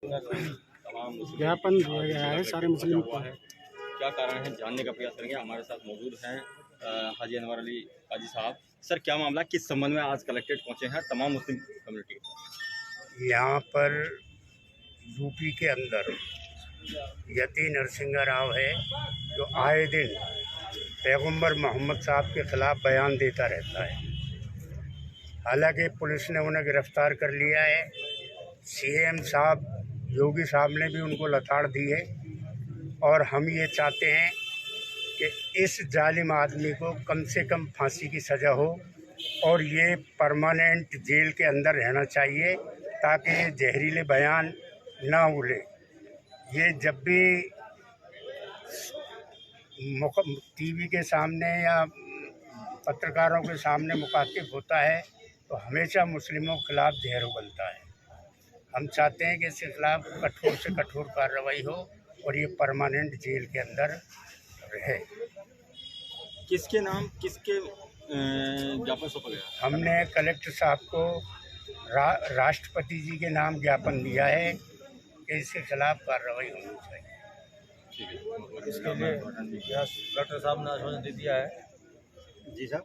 तमाम ज्ञापन दिया गया है सारे मुस्लिम को। है क्या कारण है, जानने का प्रयास करेंगे। हमारे साथ मौजूद हैं हाजी अनवर अली काजी साहब। सर, क्या मामला, किस संबंध में आज कलेक्ट्रेट पहुंचे हैं तमाम मुस्लिम कम्युनिटी के साथ? यहाँ पर यूपी के अंदर यती नरसिंह राव है जो आए दिन पैगंबर मोहम्मद साहब के ख़िलाफ़ बयान देता रहता है। हालांकि पुलिस ने उन्हें गिरफ़्तार कर लिया है। सीएम साहब योगी साहब ने भी उनको लताड़ दी है और हम ये चाहते हैं कि इस जालिम आदमी को कम से कम फांसी की सज़ा हो और ये परमानेंट जेल के अंदर रहना चाहिए ताकि ये जहरीले बयान ना उड़े। ये जब भी टीवी के सामने या पत्रकारों के सामने मुखातिब होता है तो हमेशा मुस्लिमों के खिलाफ जहर उगलता है। हम चाहते हैं कि इसके खिलाफ कठोर से कठोर कार्रवाई हो और ये परमानेंट जेल के अंदर रहे। किसके नाम, किसके ज्ञापन सौंपा गया? हमने कलेक्टर साहब को राष्ट्रपति जी के नाम ज्ञापन दिया है कि इसके खिलाफ कार्रवाई होनी चाहिए। इसके लिए कलेक्टर साहब ने आश्वासन दे दिया है। जी साहब,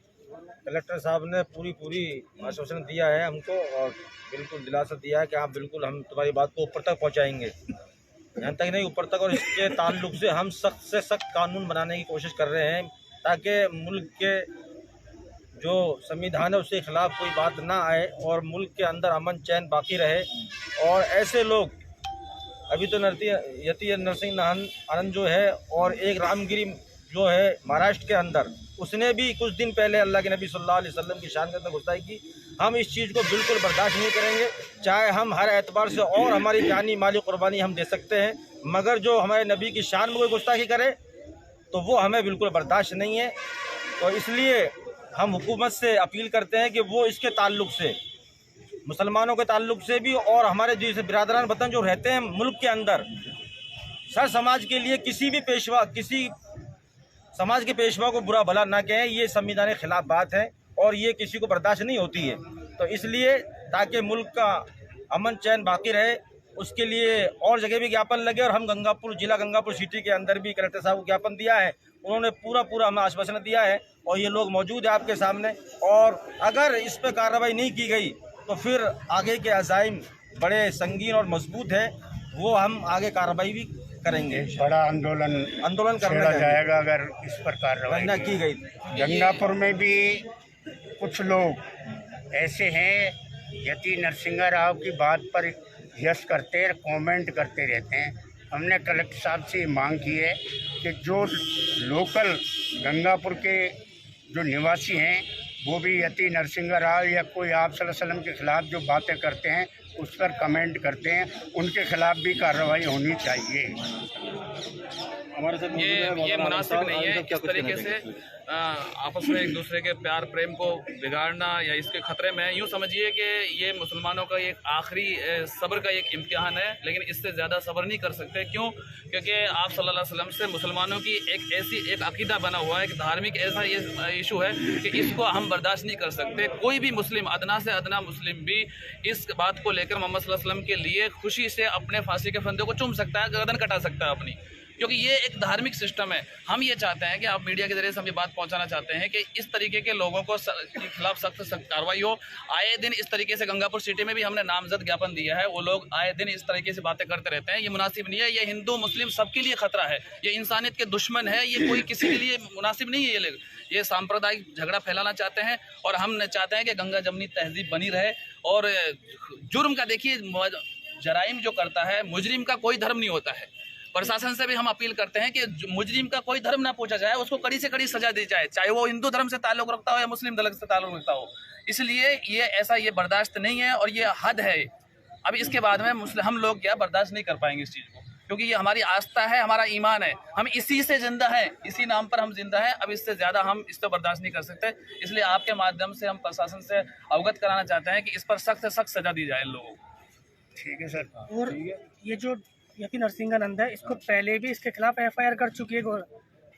कलेक्टर साहब ने पूरी आश्वासन दिया है हमको और बिल्कुल दिलासा दिया है कि आप बिल्कुल हम तुम्हारी बात को ऊपर तक पहुंचाएंगे, यहाँ तक नहीं ऊपर तक। और इसके ताल्लुक से हम सख्त से सख्त कानून बनाने की कोशिश कर रहे हैं ताकि मुल्क के जो संविधान है उसके खिलाफ कोई बात ना आए और मुल्क के अंदर अमन चैन बाकी रहे। और ऐसे लोग अभी तो यती नरसिंह आनंद जो है और एक रामगिरी जो है महाराष्ट्र के अंदर, उसने भी कुछ दिन पहले अल्लाह के नबी सल्लल्लाहु अलैहि वसल्लम की शान के अंदर गुस्ताखी की। हम इस चीज़ को बिल्कुल बर्दाश्त नहीं करेंगे, चाहे हम हर एतबार से और हमारी जानी माली कुर्बानी हम दे सकते हैं, मगर जो हमारे नबी की शान में कोई गुस्ताखी करे तो वो हमें बिल्कुल बर्दाश्त नहीं है। तो इसलिए हम हुकूमत से अपील करते हैं कि वो इसके ताल्लुक से, मुसलमानों के ताल्लुक से भी और हमारे जैसे बिरादरान वतन जो रहते हैं मुल्क के अंदर, सर समाज के लिए किसी भी पेशवा, किसी समाज के पेशवा को बुरा भला ना कहें, ये संविधान के खिलाफ बात है और ये किसी को बर्दाश्त नहीं होती है। तो इसलिए ताकि मुल्क का अमन चैन बाकी रहे उसके लिए और जगह भी ज्ञापन लगे और हम जिला गंगापुर सिटी के अंदर भी कलेक्टर साहब को ज्ञापन दिया है। उन्होंने पूरा हमें आश्वासन दिया है और ये लोग मौजूद है आपके सामने। और अगर इस पर कार्रवाई नहीं की गई तो फिर आगे के अज़ाइम बड़े संगीन और मजबूत है, वो हम आगे कार्रवाई भी करेंगे। बड़ा आंदोलन करना जाएगा अगर इस पर कार्रवाई न की गई। गंगापुर में भी कुछ लोग ऐसे हैं यती नरसिंह राव की बात पर यस करते कमेंट करते रहते हैं। हमने कलेक्टर साहब से मांग की है कि जो लोकल गंगापुर के जो निवासी हैं वो भी यती नरसिंह राव या कोई आप सल्लल्लाहु अलैहि वसल्लम के खिलाफ जो बातें करते हैं उस पर कमेंट करते हैं, उनके खिलाफ भी कार्रवाई होनी चाहिए। हमारे साथ ये मुनासिब नहीं है इस तरीके से आपस में एक दूसरे के प्यार प्रेम को बिगाड़ना या इसके खतरे में। यूँ समझिए कि ये मुसलमानों का एक आखिरी सब्र का एक इम्तिहान है, लेकिन इससे ज़्यादा सब्र नहीं कर सकते। क्यों? क्योंकि आप सल्लल्लाहु अलैहि वसल्लम से मुसलमानों की एक अकीदा बना हुआ है, एक धार्मिक ऐसा ये इशू है कि इसको हम बर्दाश्त नहीं कर सकते। कोई भी मुस्लिम, अदना से अदना मुस्लिम भी इस बात को लेकर मोहम्मद सल्लल्लाहु अलैहि वसल्लम के लिए खुशी से अपने फांसी के फंदे को चूम सकता है, गर्दन कटा सकता है अपनी, क्योंकि ये एक धार्मिक सिस्टम है। हम ये चाहते हैं कि आप मीडिया के जरिए से हम ये बात पहुंचाना चाहते हैं कि इस तरीके के लोगों को के खिलाफ सख्त कार्रवाई हो। आए दिन इस तरीके से गंगापुर सिटी में भी हमने नामजद ज्ञापन दिया है, वो लोग आए दिन इस तरीके से बातें करते रहते हैं। ये मुनासिब नहीं है, ये हिंदू मुस्लिम सबके लिए खतरा है, ये इंसानियत के दुश्मन है, ये कोई किसी के लिए मुनासिब नहीं है। ये लोग ये सांप्रदायिक झगड़ा फैलाना चाहते हैं और हम चाहते हैं कि गंगा जमनी तहजीब बनी रहे। और जुर्म का देखिए, जराइम जो करता है मुजरिम का कोई धर्म नहीं होता है। प्रशासन से भी हम अपील करते हैं कि मुजरिम का कोई धर्म ना पूछा जाए, उसको कड़ी से कड़ी सजा दी जाए, चाहे वो हिंदू धर्म से ताल्लुक रखता हो या मुस्लिम धर्म से ताल्लुक रखता हो। इसलिए ये बर्दाश्त नहीं है और ये हद है। अब इसके बाद में हम लोग क्या बर्दाश्त नहीं कर पाएंगे इस चीज़ को, क्योंकि ये हमारी आस्था है, हमारा ईमान है, हम इसी से जिंदा हैं, इसी नाम पर हम जिंदा हैं। अब इससे ज़्यादा हम इसको बर्दाश्त नहीं कर सकते। इसलिए आपके माध्यम से हम प्रशासन से अवगत कराना चाहते हैं कि इस पर सख्त से सख्त सजा दी जाए इन लोगों को। ठीक है सर। और ये जो यती नरसिंह आनंद है, इसको पहले भी इसके खिलाफ एफआईआर कर चुकी है,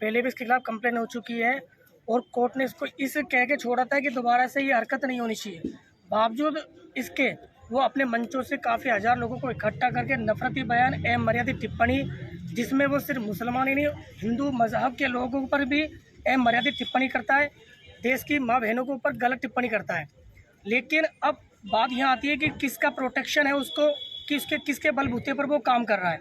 पहले भी इसके खिलाफ कंप्लेन हो चुकी है और कोर्ट ने इसको इस कह के छोड़ा था कि दोबारा से ये हरकत नहीं होनी चाहिए। बावजूद इसके वो अपने मंचों से काफ़ी हज़ार लोगों को इकट्ठा करके नफरती बयान एवं मर्यादित टिप्पणी, जिसमें वो सिर्फ मुसलमान ही नहीं हिंदू मजहब के लोगों पर भी एवं मर्यादित टिप्पणी करता है, देश की माँ बहनों के ऊपर गलत टिप्पणी करता है। लेकिन अब बात यहाँ आती है कि किसका प्रोटेक्शन है उसको, किसके बलबूते पर वो काम कर रहा है।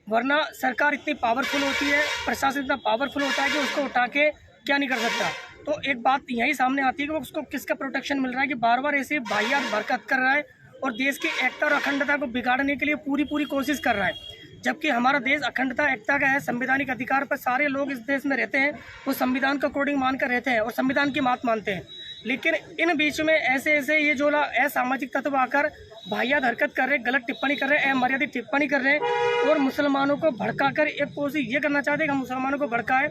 वरना सरकार इतनी पावरफुल होती है, प्रशासन इतना पावरफुल होता है कि उसको उठा के क्या नहीं कर सकता। तो एक बात यही सामने आती है कि वो उसको किसका प्रोटेक्शन मिल रहा है कि बार बार ऐसे वाहियात हरकत कर रहा है और देश की एकता और अखंडता को बिगाड़ने के लिए पूरी कोशिश कर रहा है। जबकि हमारा देश अखंडता एकता का है, संवैधानिक अधिकार पर सारे लोग इस देश में रहते हैं, वो संविधान का कोडिंग मानकर रहते हैं और संविधान की बात मानते हैं। लेकिन इन बीच में ऐसे ये जो असामाजिक तत्व आकर वाहियात हरकत कर रहे, गलत टिप्पणी कर रहे, अमर्यादित टिप्पणी कर रहे हैं और मुसलमानों को भड़काकर एक कोशिश ये करना चाहते हैं कि हम मुसलमानों को भड़काए।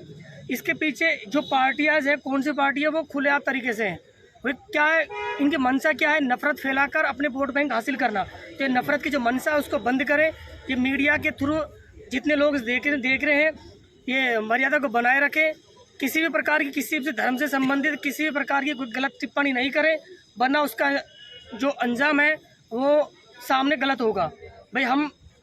इसके पीछे जो पार्टियाँ है, कौन सी पार्टी है, वो खुलेआम तरीके से हैं। वो क्या है, इनकी मंशा क्या है, नफरत फैलाकर अपने वोट बैंक हासिल करना। तो ये नफरत की जो मंशा है उसको बंद करें। ये मीडिया के थ्रू जितने लोग देख रहे हैं, ये मर्यादा को बनाए रखें। किसी भी प्रकार की, किसी भी धर्म से संबंधित किसी भी प्रकार की कोई गलत टिप्पणी नहीं करें, वरना उसका जो अंजाम है वो सामने गलत होगा। भाई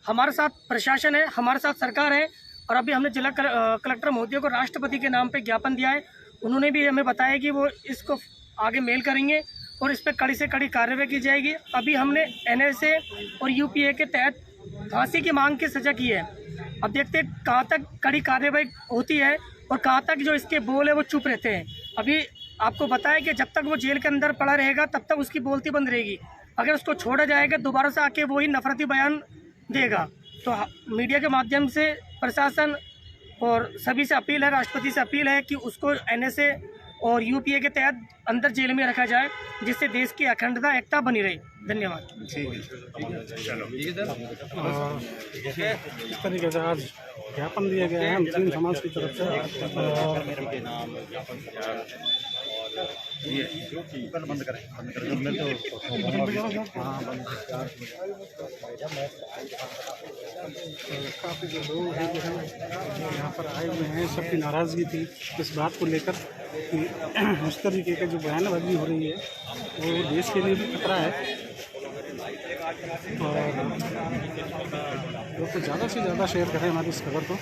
हमारे साथ प्रशासन है, हमारे साथ सरकार है और अभी हमने जिला कलेक्टर महोदय को राष्ट्रपति के नाम पे ज्ञापन दिया है। उन्होंने भी हमें बताया कि वो इसको आगे मेल करेंगे और इस पर कड़ी से कड़ी कार्रवाई की जाएगी। अभी हमने NSA और UPA के तहत फांसी की मांग की सजा की है। अब देखते हैं कहाँ तक कड़ी कार्रवाई होती है और कहाँ तक जो इसके बोल है वो चुप रहते हैं। अभी आपको बताया कि जब तक वो जेल के अंदर पड़ा रहेगा तब तक उसकी बोलती बंद रहेगी। अगर उसको छोड़ा जाएगा दोबारा से आके वही नफरती बयान देगा। तो मीडिया के माध्यम से प्रशासन और सभी से अपील है, राष्ट्रपति से अपील है कि उसको NSA और UPA के तहत अंदर जेल में रखा जाए, जिससे देश की अखंडता एकता बनी रहे। धन्यवाद। इस तरीके से आज ज्ञापन दिया गया है मुस्लिम समाज की तरफ से। बंद करें काफ़ी जो लोग हैं जो यहाँ पर आए हुए हैं, सबकी नाराज़गी थी इस बात को लेकर कि इस तरीके का जो बयानबाजी हो रही है वो देश के लिए भी खतरा है। और लोग को ज़्यादा से ज़्यादा शेयर करें हमारी इस खबर को।